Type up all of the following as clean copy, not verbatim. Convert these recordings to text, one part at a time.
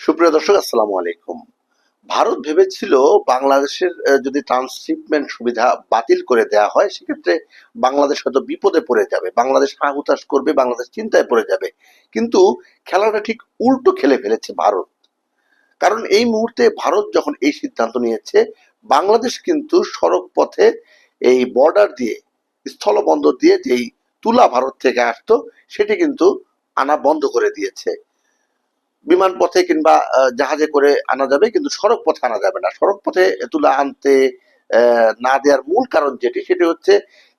সুপ্রিয় দর্শক, আসসালামু আলাইকুম। ভারত ভেবেছিল বাংলাদেশের যদি ট্রান্সশিপমেন্ট সুবিধা বাতিল করে দেওয়া হয় সেক্ষেত্রে বাংলাদেশ হয়তো বিপদে পড়ে যাবে, বাংলাদেশ হাহুতাশ করবে, বাংলাদেশ চিন্তায় পড়ে যাবে। কিন্তু খেলাটা ঠিক উল্টো খেলে ফেলেছে ভারত। কারণ এই মুহূর্তে ভারত যখন এই সিদ্ধান্ত নিয়েছে, বাংলাদেশ কিন্তু সড়ক পথে এই বর্ডার দিয়ে, স্থলবন্দর দিয়ে যেই তুলা ভারত থেকে আসতো সেটি কিন্তু আনা বন্ধ করে দিয়েছে। বিমান পথে কিংবা জাহাজে করে আনা যাবে, কিন্তু সড়ক পথে আনা যাবে না। সড়ক পথে তুলা আনতে না দেওয়ার মূল কারণ সেটি হচ্ছে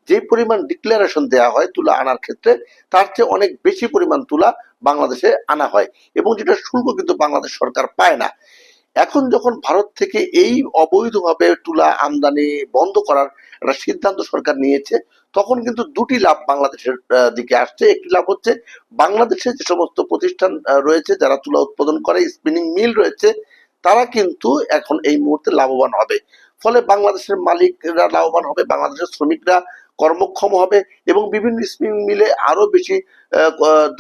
যে পরিমাণ ডিক্লারেশন দেওয়া হয় তুলা আনার ক্ষেত্রে, তার চেয়ে অনেক বেশি পরিমাণ তুলা বাংলাদেশে আনা হয়, এবং যেটা শুল্ক কিন্তু বাংলাদেশ সরকার পায় না। এখন যখন ভারত থেকে এই অবৈধভাবে তুলা আমদানি বন্ধ করার একটা সিদ্ধান্ত সরকার নিয়েছে, তখন কিন্তু দুটি লাভ বাংলাদেশের দিকে আসছে। একটি লাভ হচ্ছে বাংলাদেশে যে সমস্ত প্রতিষ্ঠান রয়েছে যারা তুলা উৎপাদন করে, স্পিনিং মিল রয়েছে, তারা কিন্তু এখন এই মুহূর্তে লাভবান হবে। ফলে বাংলাদেশের মালিকরা লাভবান হবে, বাংলাদেশের শ্রমিকরা কর্মক্ষম হবে, এবং বিভিন্ন স্পিনিং মিলে আরো বেশি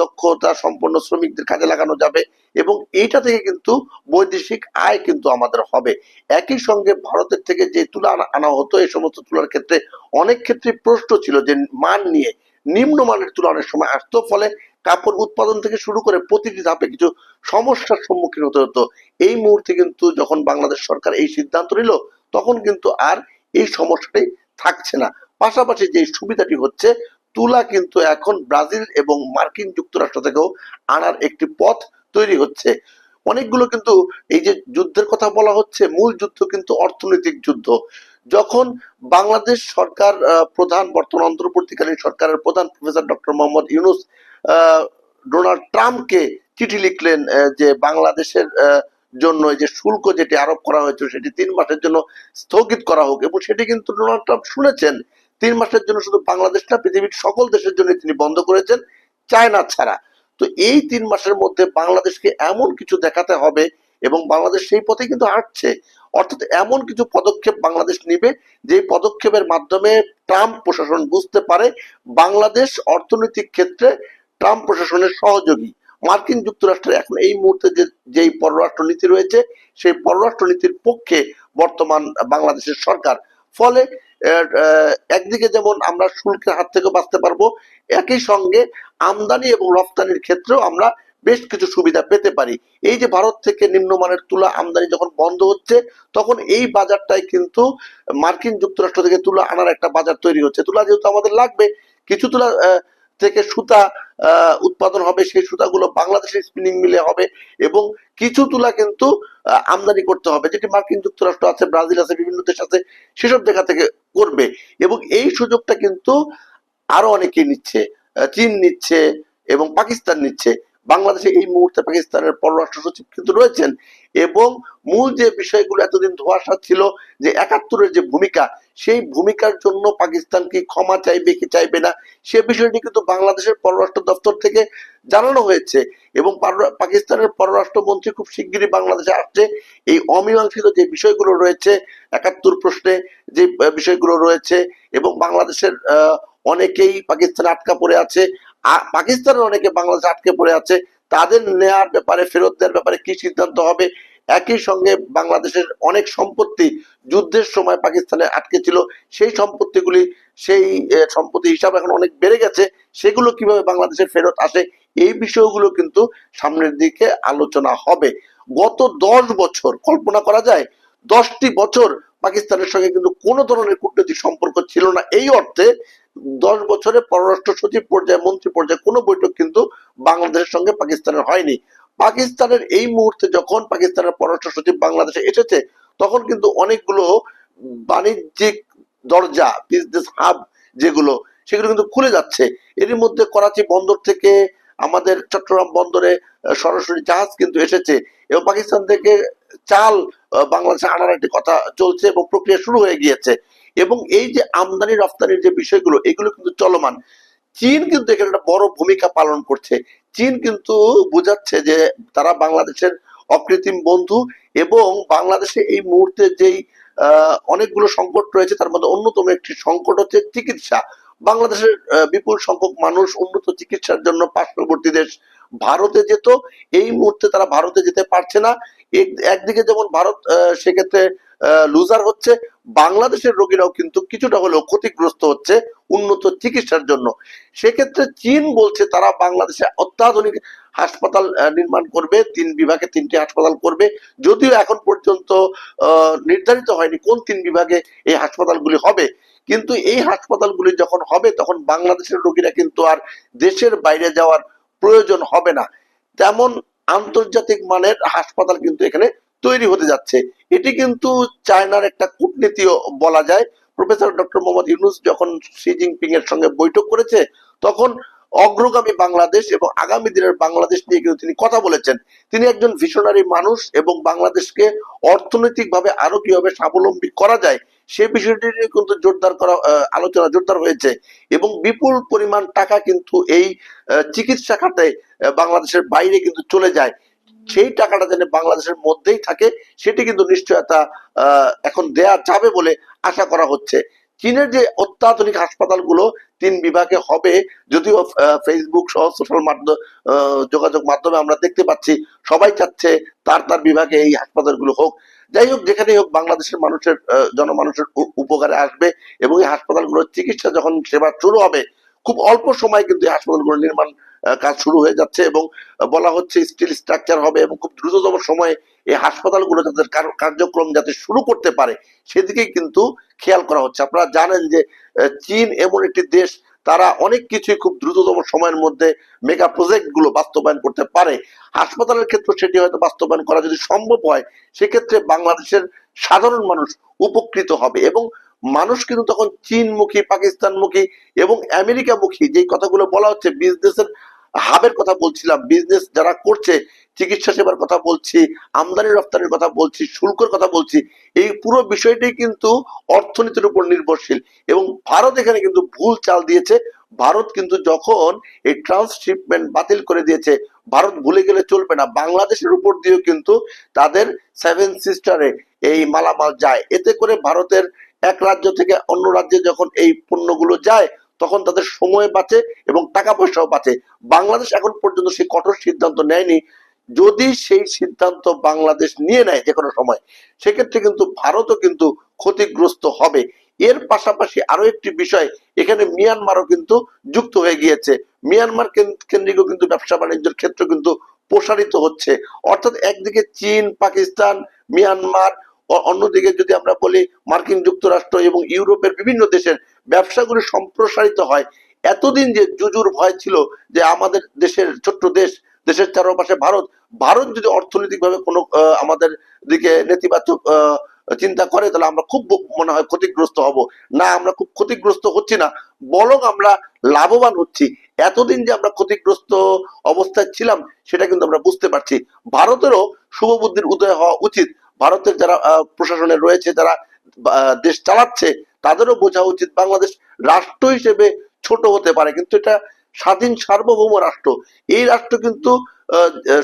দক্ষতা সম্পন্ন শ্রমিকদের কাজে লাগানো যাবে, এবং এইটা থেকে কিন্তু বৈদেশিক আয় কিন্তু আমাদের হবে। একই সঙ্গে ভারতের থেকে যে তুলা আনা হতো, এই সমস্ত তুলার ক্ষেত্রে অনেক ক্ষেত্রে প্রশ্ন ছিল যে মান নিয়ে, নিম্নমানের তুলা অনেক সময় আসতো, ফলে কাপড় উৎপাদন থেকে শুরু করে প্রতিটি ধাপে কিছু সমস্যার সম্মুখীন হতে হতো। এই মুহূর্তে কিন্তু যখন বাংলাদেশ সরকার এই সিদ্ধান্ত নিল, তখন কিন্তু আর এই সমস্যাটাই থাকছে না। পাশাপাশি যে সুবিধাটি হচ্ছে, তুলা কিন্তু এখন ব্রাজিল এবং মার্কিন যুক্তরাষ্ট্র থেকেও আনার একটি পথ তৈরি হচ্ছে। অনেকগুলো কিন্তু এই যে যুদ্ধের কথা বলা হচ্ছে, মূল যুদ্ধ কিন্তু অর্থনৈতিক যুদ্ধ। যখন বাংলাদেশ সরকার প্রধান, বর্তমান অন্তর্বর্তীকালীন সরকারের প্রধান professor doctor Mohammad Yunus Donald ট্রাম্পকে চিঠি লিখলেন যে বাংলাদেশের জন্য এই যে শুল্ক যেটি আরোপ করা হয়েছে সেটি 3 মাসের জন্য স্থগিত করা হোক, এবং সেটি কিন্তু ডোনাল্ড ট্রাম্প শুনেছেন। 3 মাসের জন্য শুধু বাংলাদেশ না, পৃথিবীর সকল দেশের জন্য তিনি বন্ধ করেছেন, চায়না ছাড়া। তো এই 3 মাসের মধ্যে বাংলাদেশকে এমন কিছু দেখাতে হবে, এবং বাংলাদেশ সেই পথে কিন্তু হাঁটছে। অর্থাৎ এমন কিছু পদক্ষেপ বাংলাদেশ নিবে যে পদক্ষেপের মাধ্যমে ট্রাম্প প্রশাসন বুঝতে পারে বাংলাদেশ অর্থনৈতিক ক্ষেত্রে ট্রাম্প প্রশাসনের সহযোগী। মার্কিন যুক্তরাষ্ট্রের এখন এই মুহূর্তে যেই পররাষ্ট্র নীতি রয়েছে, সেই পররাষ্ট্র নীতির পক্ষে বর্তমান বাংলাদেশের সরকার। ফলে একদিকে যেমন আমরা শুল্কের হাত থেকে বাঁচতে পারবো, একই সঙ্গে আমদানি এবং রপ্তানির ক্ষেত্রেও আমরা বেশ কিছু সুবিধা পেতে পারি। এই যে ভারত থেকে নিম্নমানের তুলা আমদানি যখন বন্ধ হচ্ছে, তখন এই বাজারটাই কিন্তু মার্কিন যুক্তরাষ্ট্র থেকে তুলা আনার একটা বাজার তৈরি হচ্ছে। তুলা যেহেতু আমাদের লাগবে, কিছু তুলা থেকে সুতা উৎপাদন হবে, সেই সুতাগুলো বাংলাদেশের স্পিনিং মিলে হবে, এবং কিছু তুলা কিন্তু আমদানি করতে হবে, যেটি মার্কিন যুক্তরাষ্ট্র আছে, ব্রাজিল আছে, বিভিন্ন দেশ আছে, সেসব জায়গা থেকে করবে। এবং এই সুযোগটা কিন্তু আরো অনেকে নিচ্ছে, চীন নিচ্ছে এবং পাকিস্তান নিচ্ছে। বাংলাদেশে এই মুহূর্তে পাকিস্তানের পররাষ্ট্র সচিব কিন্তু রয়েছেন, এবং মূল যে বিষয়গুলো এতদিন ধোঁয়াশা ছিল, যে ৭১-এর যে ভূমিকা, সেই ভূমিকার জন্য পাকিস্তান কি ক্ষমা চাইবে কি চাইবে না, সে বিষয়টি কিন্তু বাংলাদেশের পররাষ্ট্র দপ্তর থেকে জানানো হয়েছে, এবং পাকিস্তানের পররাষ্ট্রমন্ত্রী খুব শিগগিরই বাংলাদেশে আসছে। এই অমীমাংসিত যে বিষয়গুলো রয়েছে, ৭১ প্রশ্নে যে বিষয়গুলো রয়েছে, এবং বাংলাদেশের অনেকেই পাকিস্তানে আটকা পড়ে আছে, পাকিস্তানের অনেকে বাংলাদেশে আটকে পড়ে আছে, তাদের নেয়ার ব্যাপারে, ফেরত দেওয়ার ব্যাপারে কি সিদ্ধান্ত হবে। একই সঙ্গে বাংলাদেশের অনেক সম্পত্তি যুদ্ধের সময় পাকিস্তানে আটকে ছিল, সেই সম্পত্তিগুলি, সেই সম্পত্তি হিসাব এখন অনেক বেড়ে গেছে, সেগুলো কিভাবে বাংলাদেশে ফেরত আসে, এই বিষয়গুলো কিন্তু সামনের দিকে আলোচনা হবে। গত 10 বছর কল্পনা করা যায়, 10টি বছর পাকিস্তানের সঙ্গে কিন্তু কোনো ধরনের কূটনৈতিক সম্পর্ক ছিল না। এই অর্থে 10 বছরে পররাষ্ট্র সচিব পর্যায়ে, মন্ত্রী পর্যায়ে কোনো বৈঠক কিন্তু বাংলাদেশের সঙ্গে পাকিস্তানের হয়নি। পাকিস্তানের এই মুহূর্তে যখন পাকিস্তানের পররাষ্ট্র সচিব বাংলাদেশে এসেছে, তখন কিন্তু অনেকগুলো বাণিজ্যিক দরজা, বিজনেস হাব যেগুলো, সেগুলো কিন্তু খুলে যাচ্ছে। এরই মধ্যে করাচি বন্দর থেকে আমাদের চট্টগ্রাম বন্দরে সরাসরি জাহাজ কিন্তু এসেছে, এবং পাকিস্তান থেকে চাল বাংলাদেশে আনার একটি কথা চলছে এবং প্রক্রিয়া শুরু হয়ে গিয়েছে। এবং এই যে আমদানি রপ্তানির যে বিষয়গুলো, এগুলো কিন্তু চলমান। চীন কিন্তু এখানে একটা বড় ভূমিকা পালন করছে। চীন কিন্তু বোঝাচ্ছে যে তারা বাংলাদেশের অকৃত্রিম বন্ধু, এবং বাংলাদেশে এই মুহূর্তে যেই অনেকগুলো সংকট রয়েছে, তার মধ্যে অন্যতম একটি সংকট হচ্ছে চিকিৎসা। বাংলাদেশের বিপুল সংখ্যক মানুষ উন্নত চিকিৎসার জন্য পার্শ্ববর্তী দেশ ভারতে যেত, এই মুহূর্তে তারা ভারতে যেতে পারছে না। একদিকে যেমন ভারত সেক্ষেত্রে লুজার হচ্ছে, বাংলাদেশের রোগীরাও কিন্তু কিছুটা হলেও ক্ষতিগ্রস্ত হচ্ছে উন্নত চিকিৎসার জন্য। সেক্ষেত্রে চীন বলছে তারা বাংলাদেশে অত্যাধুনিক হাসপাতাল নির্মাণ করবে, 3 বিভাগে 3টি হাসপাতাল করবে। যদিও এখন পর্যন্ত নির্ধারিত হয়নি কোন 3 বিভাগে এই হাসপাতালগুলি হবে, কিন্তু এই হাসপাতালগুলি যখন হবে তখন বাংলাদেশের রোগীরা কিন্তু আর দেশের বাইরে যাওয়ার প্রয়োজন হবে না। তেমন আন্তর্জাতিক মানের হাসপাতাল কিন্তু এখানে তৈরি হতে যাচ্ছে। এটি কিন্তু চায়নার একটা কূটনীতিও বলা যায়। প্রফেসর ডক্টর মোহাম্মদ ইউনূস যখন শি জিনপিং এর সঙ্গে বৈঠক করেছে, তখন অগ্রগামী বাংলাদেশ এবং আগামী দিনের বাংলাদেশ নিয়ে কিন্তু তিনি কথা বলেছেন। তিনি একজন ভিশনারি মানুষ এবং বাংলাদেশকে অর্থনৈতিকভাবে আরো কিভাবে স্বাবলম্বী করা যায় সে বিষয়টি নিয়ে কিন্তু জোরদার করা আলোচনা জোরদার হয়েছে, এবং বিপুল পরিমাণ টাকা কিন্তু এই চিকিৎসা খাতে বাংলাদেশের বাইরে কিন্তু চলে যায়। সেই টাকাটা যেন বাংলাদেশের মধ্যেই থাকে সেটি কিন্তু নিশ্চয়তা এখন দেয়া যাবে বলে আশা করা হচ্ছে। চীনের যে অত্যাধুনিক হাসপাতালগুলো 3 বিভাগে হবে, যদিও ফেসবুক সহ সোশ্যাল মাধ্যম যোগাযোগ মাধ্যমে আমরা দেখতে পাচ্ছি সবাই চাচ্ছে তার তার বিভাগে এই হাসপাতালগুলো হোক। যাই হোক, যেখানেই হোক বাংলাদেশের মানুষের জনমানুষের উপকারে আসবে, এবং এই হাসপাতালগুলোর চিকিৎসা যখন সেবা শুরু হবে, খুব অল্প সময় কিন্তু এই হাসপাতালগুলো নির্মাণ কাজ শুরু হয়ে যাচ্ছে, এবং বলা হচ্ছে স্টিল স্ট্রাকচার হবে, এবং খুব দ্রুততম সময়ে এই হাসপাতালগুলো যাদের কার্যক্রম যাতে শুরু করতে পারে সেদিকেই কিন্তু খেয়াল করা হচ্ছে। আপনারা জানেন যে চীন এমন একটি দেশ, তারা অনেক কিছুই খুব দ্রুততম সময়ের মধ্যে মেগা প্রজেক্ট গুলো বাস্তবায়ন করতে পারে। হাসপাতালের ক্ষেত্রে সেটি হয়তো বাস্তবায়ন করা যদি সম্ভব হয়, সেক্ষেত্রে বাংলাদেশের সাধারণ মানুষ উপকৃত হবে, এবং মানুষ কিন্তু তখন চীনমুখী, পাকিস্তানমুখী এবং আমেরিকামুখী, যে কথাগুলো বলা হচ্ছে বিজনেসের হাবের কথা বলছিলাম, বিজনেস যারা করছে, চিকিৎসা সেবার কথা বলছি, আমদানি রপ্তানির কথা বলছি, শুল্কের কথা বলছি, এই পুরো বিষয়টি কিন্তু অর্থনীতির উপর নির্ভরশীল। এবং ভারত এখানে কিন্তু ভুল চাল দিয়েছে। ভারত কিন্তু যখন এই ট্রান্সশিপমেন্ট বাতিল করে দিয়েছে, ভারত ভুলে গেলে চলবে না, বাংলাদেশের উপর দিয়েও কিন্তু তাদের 7 সিস্টারে এই মালামাল যায়। এতে করে ভারতের এক রাজ্য থেকে অন্য রাজ্যে যখন এই পণ্যগুলো যায়, তখন তাদের সময় বাঁচে এবং টাকা পয়সাও বাঁচে। বাংলাদেশ এখন পর্যন্ত সেই কঠোর সিদ্ধান্ত নেয়নি। যদি সেই সিদ্ধান্ত বাংলাদেশ নিয়ে নেয় যে কোনো সময়, সেক্ষেত্রে কিন্তু ভারতও কিন্তু ক্ষতিগ্রস্ত হবে। এর পাশাপাশি আরো একটি বিষয়, এখানে মিয়ানমারও কিন্তু যুক্ত হয়ে গিয়েছে। মিয়ানমার কেন্দ্রিক কিন্তু ব্যবসা বাণিজ্যের ক্ষেত্র কিন্তু প্রসারিত হচ্ছে। অর্থাৎ একদিকে চীন, পাকিস্তান, মিয়ানমার, অন্যদিকে যদি আমরা বলি মার্কিন যুক্তরাষ্ট্র এবং ইউরোপের বিভিন্ন দেশের ব্যবসাগুলি সম্প্রসারিত হয়। এতদিন যে জুজুর ভয় ছিল যে আমাদের দেশের ছোট্ট দেশ, দেশের চারপাশে ভারত, ভারত যদি অর্থনৈতিকভাবে কোনো আমাদের দিকে নেতিবাচক চিন্তা করে, তাহলে আমরা খুব মনে হয় ক্ষতিগ্রস্ত হব। না, আমরা খুব ক্ষতিগ্রস্ত হচ্ছি না, বরং আমরা লাভবান হচ্ছি। এতদিন যে আমরা ক্ষতিগ্রস্ত অবস্থায় ছিলাম সেটা কিন্তু আমরা বুঝতে পারছি। ভারতেরও শুভবুদ্ধির উদয় হওয়া উচিত। ভারতের যারা প্রশাসনে রয়েছে, যারা দেশ চালাচ্ছে, তাদেরও বোঝা উচিত বাংলাদেশ রাষ্ট্র হিসেবে ছোট হতে পারে, কিন্তু এটা স্বাধীন সার্বভৌম রাষ্ট্র। এই রাষ্ট্র কিন্তু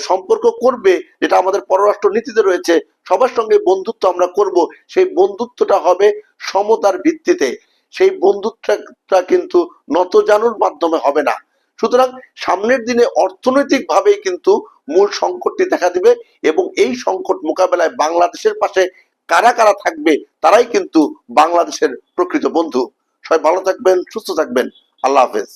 সম্পর্ক করবে, যেটা আমাদের পররাষ্ট্র নীতিতে রয়েছে, সবার সঙ্গে বন্ধুত্ব আমরা করব। সেই বন্ধুত্বটা হবে সমতার ভিত্তিতে, সেই বন্ধুত্বটা কিন্তু নতজানুর মাধ্যমে হবে না। সুতরাং সামনের দিনে অর্থনৈতিক ভাবেই কিন্তু মূল সংকটটি দেখা দিবে, এবং এই সংকট মোকাবেলায় বাংলাদেশের পাশে কারা কারা থাকবে, তারাই কিন্তু বাংলাদেশের প্রকৃত বন্ধু। সবাই ভালো থাকবেন, সুস্থ থাকবেন। আল্লাহ হাফেজ।